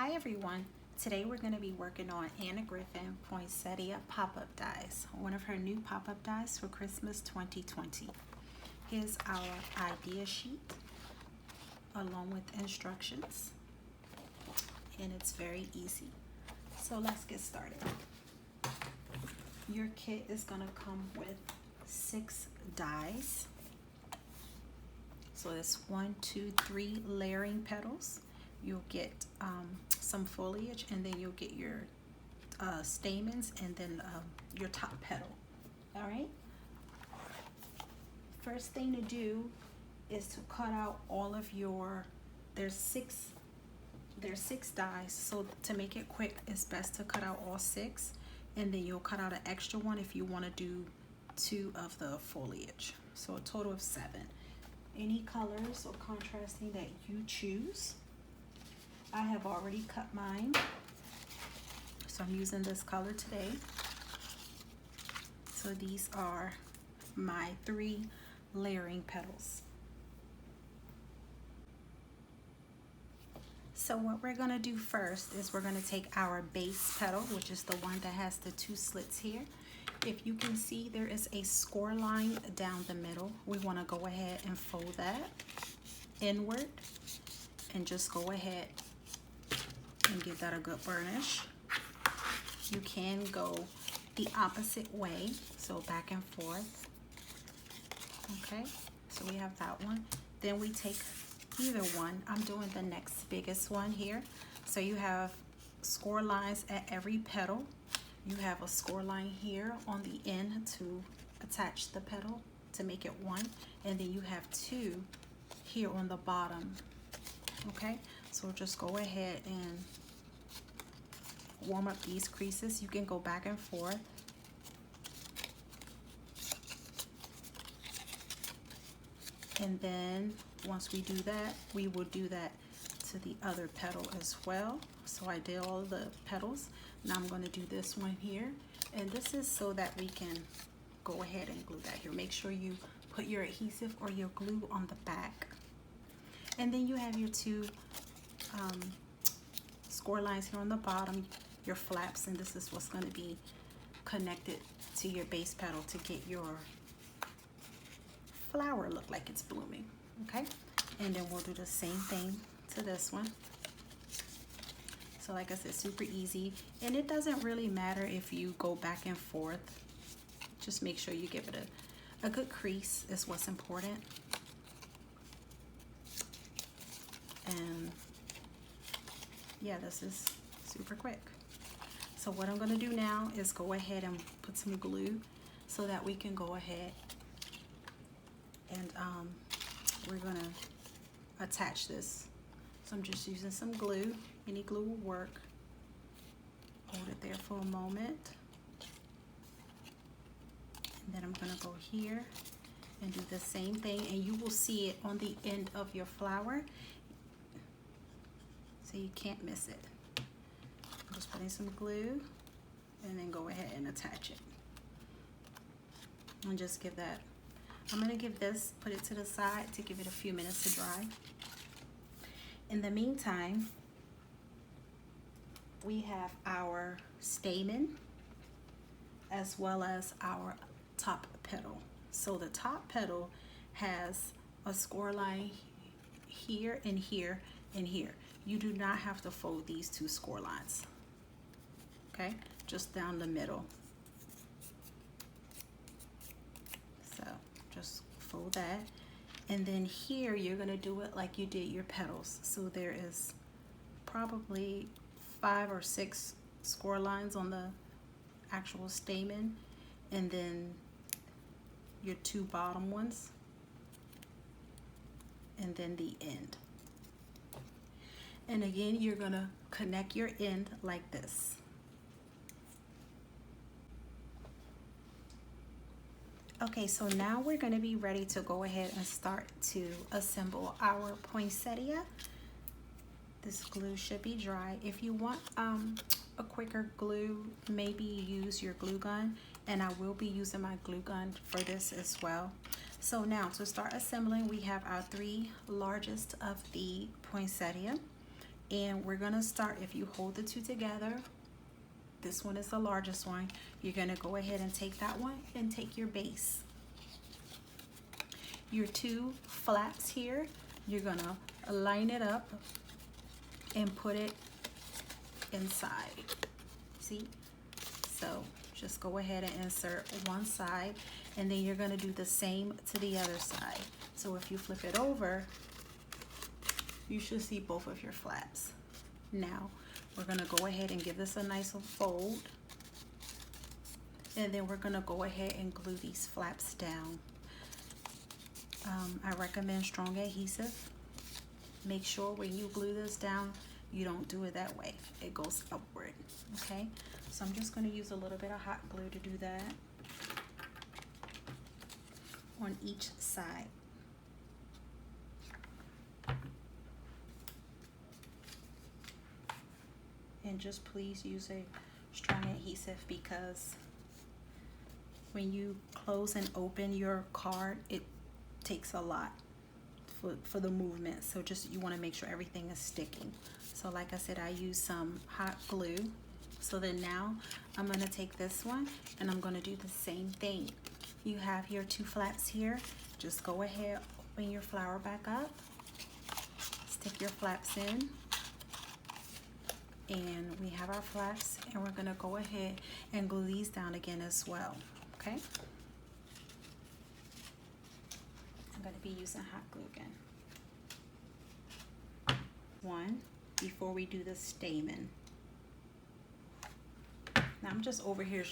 Hi everyone, today we're going to be working on Griffin Poinsettia pop-up dies, one of her new pop-up dies for Christmas 2020. Here's our idea sheet along with instructions, and it's very easy. So let's get started. Your kit is going to come with 6 dies. So it's 1, 2, 3 layering petals. You'll get some foliage, and then you'll get your stamens, and then your top petal. All right. First thing to do is to cut out all of your. There's six dies. So to make it quick, it's best to cut out all 6, and then you'll cut out an extra one if you want to do 2 of the foliage. So a total of 7. Any colors or contrasting that you choose. I have already cut mine, so I'm using this color today. So these are my 3 layering petals. So what we're going to do first is we're going to take our base petal, which is the one that has the 2 slits here. If you can see, there is a score line down the middle. We want to go ahead and fold that inward and just go ahead and give that a good burnish. You can go the opposite way, so back and forth. Okay, so we have that one. Then we take either one. I'm doing the next biggest one here. So you have score lines at every petal. You have a score line here on the end to attach the petal to make it 1, and then you have 2 here on the bottom. Okay, so just go ahead and warm up these creases. You can go back and forth. And then once we do that, we will do that to the other petal as well. So I did all the petals. Now I'm going to do this one here. And this is so that we can go ahead and glue that here. Make sure you put your adhesive or your glue on the back. And then you have your 2 score lines here on the bottom, your flaps, and this is what's going to be connected to your base petal to get your flower look like it's blooming. Okay, and then we'll do the same thing to this one. So like I said, super easy, and it doesn't really matter if you go back and forth. Just make sure you give it a good crease is what's important. And yeah, this is super quick. So what I'm going to do now is go ahead and put some glue so that we can go ahead and we're going to attach this. So I'm just using some glue. Any glue will work. Hold it there for a moment. And then I'm going to go here and do the same thing, and you will see it on the end of your flower. So you can't miss it. I'm just putting some glue and then go ahead and attach it. And just give that, I'm going to give this, put it to the side to give it a few minutes to dry. In the meantime, we have our stamen as well as our top petal. So the top petal has a score line here and here and here. You do not have to fold these 2 score lines. Okay, just down the middle. So just fold that, and then here you're going to do it like you did your petals. So there is probably 5 or 6 score lines on the actual stamen, and then your 2 bottom ones, and then the end. And again, you're going to connect your end like this. Okay, so now we're going to be ready to go ahead and start to assemble our poinsettia. This glue should be dry. If you want a quicker glue, maybe use your glue gun, and I will be using my glue gun for this as well. So now to start assembling, we have our 3 largest of the poinsettia, And we're gonna start, if you hold the two together, this one is the largest one, you're gonna go ahead and take that one and take your base. Your two flaps here, you're gonna line it up and put it inside. See? So just go ahead and insert one side, and then you're gonna do the same to the other side. So if you flip it over, you should see both of your flaps. Now, we're gonna go ahead and give this a nice fold, and then we're gonna go ahead and glue these flaps down. I recommend strong adhesive. Make sure when you glue this down, you don't do it that way. It goes upward, okay? So I'm just gonna use a little bit of hot glue to do that on each side. And just please use a strong adhesive, because when you close and open your card, it takes a lot for the movement. So just, you want to make sure everything is sticking. So like I said, I use some hot glue. So then now I'm going to take this one and I'm going to do the same thing. You have your two flaps here. Just go ahead, open your flower back up, stick your flaps in, and we have our flaps, and we're going to go ahead and glue these down again as well. Okay, I'm going to be using hot glue again. One, before we do the stamen. Now I'm just over here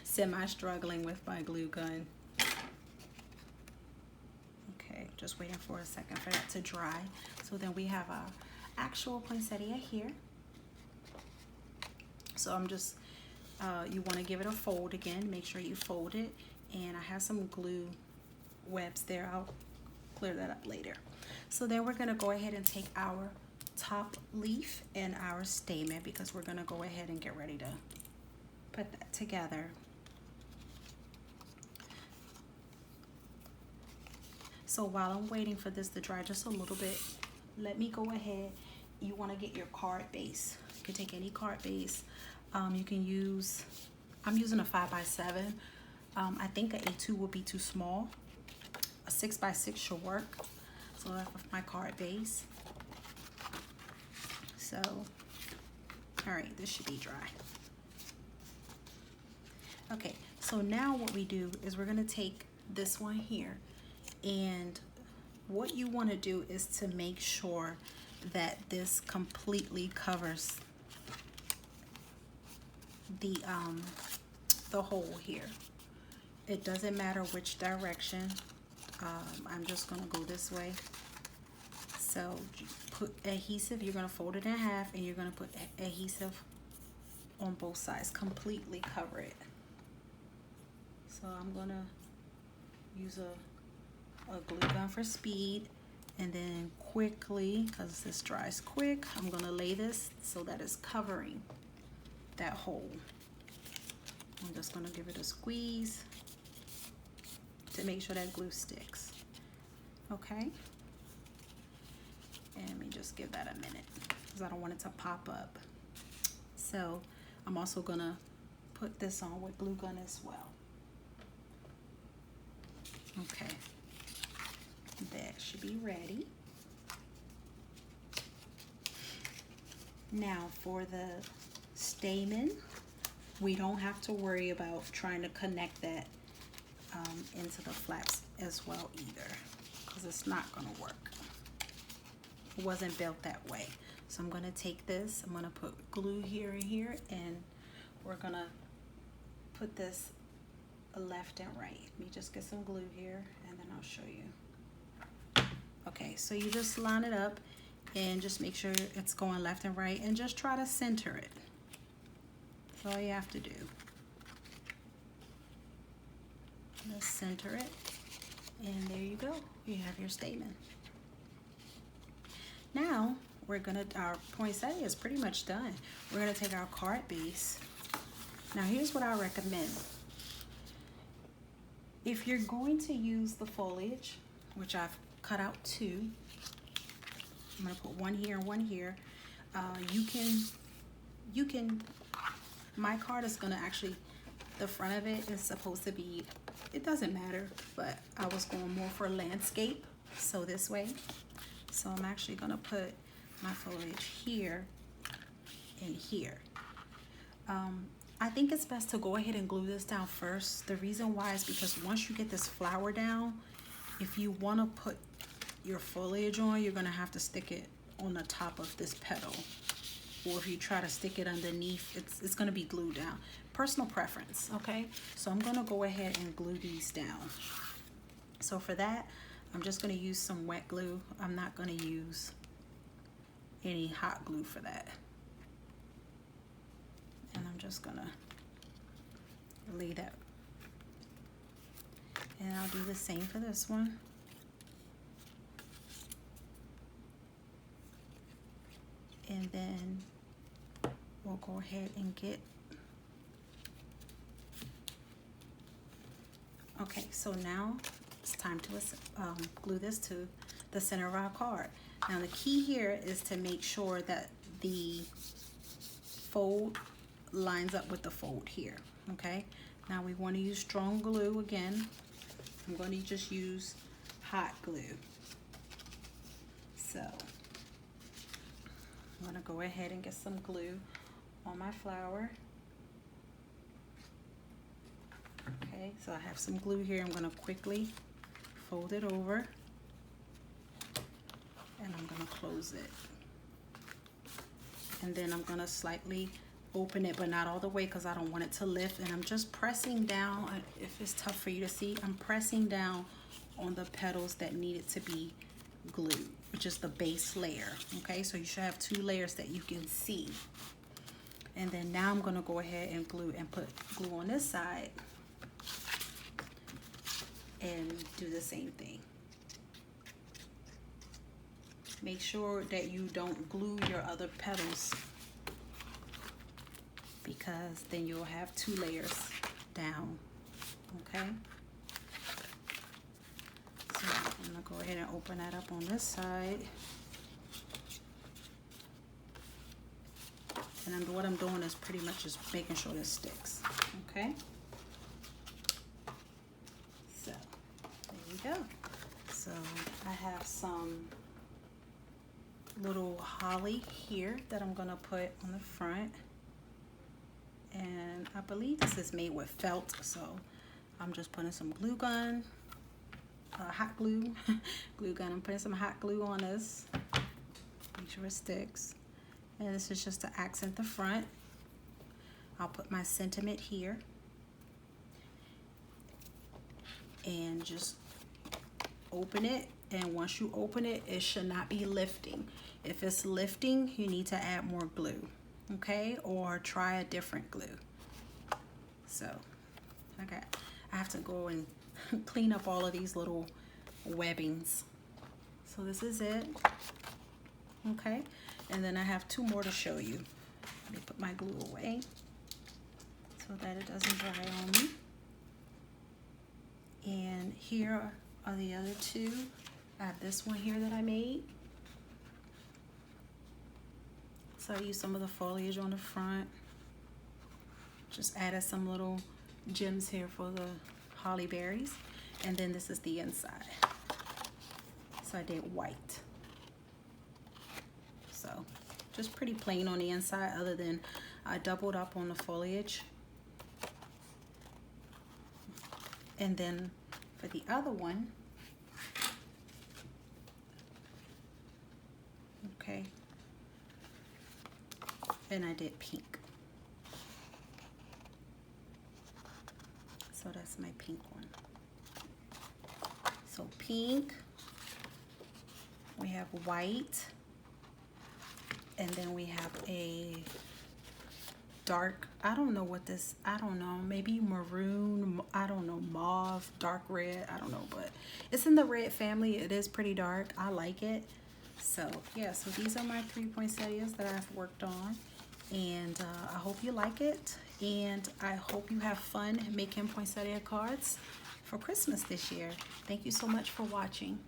semi-struggling with my glue gun. Okay, just waiting for a second for that to dry. So then we have our actual poinsettia here. So I'm just, you want to give it a fold again. Make sure you fold it. And I have some glue webs there. I'll clear that up later. So then we're going to go ahead and take our top leaf and our stamen, because we're going to go ahead and get ready to put that together. So while I'm waiting for this to dry just a little bit, let me go ahead. You want to get your card base. You can take any card base. You can use, I'm using a 5x7. I think an A2 would be too small. A 6x6 should work. So that's my card base. So, all right, this should be dry. Okay, so now what we do is we're gonna take this one here, and what you wanna do is to make sure that this completely covers the hole here. It doesn't matter which direction. I'm just gonna go this way. So put adhesive, you're gonna fold it in half, and you're gonna put adhesive on both sides, completely cover it. So I'm gonna use a glue gun for speed, and then quickly, because this dries quick, I'm gonna lay this so that it's covering that hole. I'm just gonna give it a squeeze to make sure that glue sticks. Okay, and let me just give that a minute, because I don't want it to pop up. So I'm also gonna put this on with glue gun as well. Okay, that should be ready. Now for the stamen, we don't have to worry about trying to connect that into the flaps as well either, because it's not gonna work. It wasn't built that way. So I'm gonna take this, I'm gonna put glue here and here, and we're gonna put this left and right. Let me just get some glue here, and then I'll show you. Okay, so you just line it up and just make sure it's going left and right, and just try to center it. That's all you have to do. Just center it, and there you go. You have your stamen. Now we're gonna, our poinsettia is pretty much done. We're gonna take our card base. Now here's what I recommend. If you're going to use the foliage, which I've cut out two, I'm gonna put one here and one here. You can, my card is gonna actually, the front of it is supposed to be, it doesn't matter, but I was going more for landscape, so this way. So I'm actually gonna put my foliage here and here. I think it's best to go ahead and glue this down first. The reason why is because once you get this flower down, if you want to put your foliage on, you're going to have to stick it on the top of this petal. Or if you try to stick it underneath, it's going to be glued down. Personal preference, okay? So I'm going to go ahead and glue these down. So for that, I'm just going to use some wet glue. I'm not going to use any hot glue for that. And I'm just gonna lay that, and I'll do the same for this one. And then we'll go ahead and get, okay, so now it's time to glue this to the center of our card. Now the key here is to make sure that the fold lines up with the fold here, okay? Now we want to use strong glue again. I'm going to just use hot glue. So I'm going to go ahead and get some glue on my flower. Okay, so I have some glue here. I'm going to quickly fold it over and I'm going to close it. And then I'm going to slightly open it, but not all the way because I don't want it to lift. And I'm just pressing down. If it's tough for you to see, I'm pressing down on the petals that needed to be glued, which is the base layer. Okay, so you should have 2 layers that you can see. And then now I'm going to go ahead and glue and put glue on this side and do the same thing. Make sure that you don't glue your other petals, because then you'll have 2 layers down, okay? So I'm gonna go ahead and open that up on this side. And what I'm doing is pretty much just making sure this sticks, okay? So, there you go. So I have some little holly here that I'm gonna put on the front. And I believe this is made with felt, so I'm just putting some glue gun, hot glue, glue gun. I'm putting some hot glue on this, make sure it sticks. And this is just to accent the front. I'll put my sentiment here and just open it. And once you open it, it should not be lifting. If it's lifting, you need to add more glue. Okay, or try a different glue. So, okay, I have to go and clean up all of these little webbings. So this is it. Okay, and then I have 2 more to show you. Let me put my glue away so that it doesn't dry on me. And here are the other 2. I have this one here that I made. So I used some of the foliage on the front. Just added some little gems here for the holly berries. And then this is the inside. So I did white. So just pretty plain on the inside, other than I doubled up on the foliage. And then for the other one, okay, and I did pink. So that's my pink one. So pink, we have white, and then we have a dark, I don't know what this, I don't know, maybe maroon, I don't know, mauve, dark red, I don't know, but it's in the red family. It is pretty dark. I like it. So yeah, so these are my 3 poinsettias that I've worked on. And I hope you like it, and I hope you have fun making poinsettia cards for Christmas this year. Thank you so much for watching.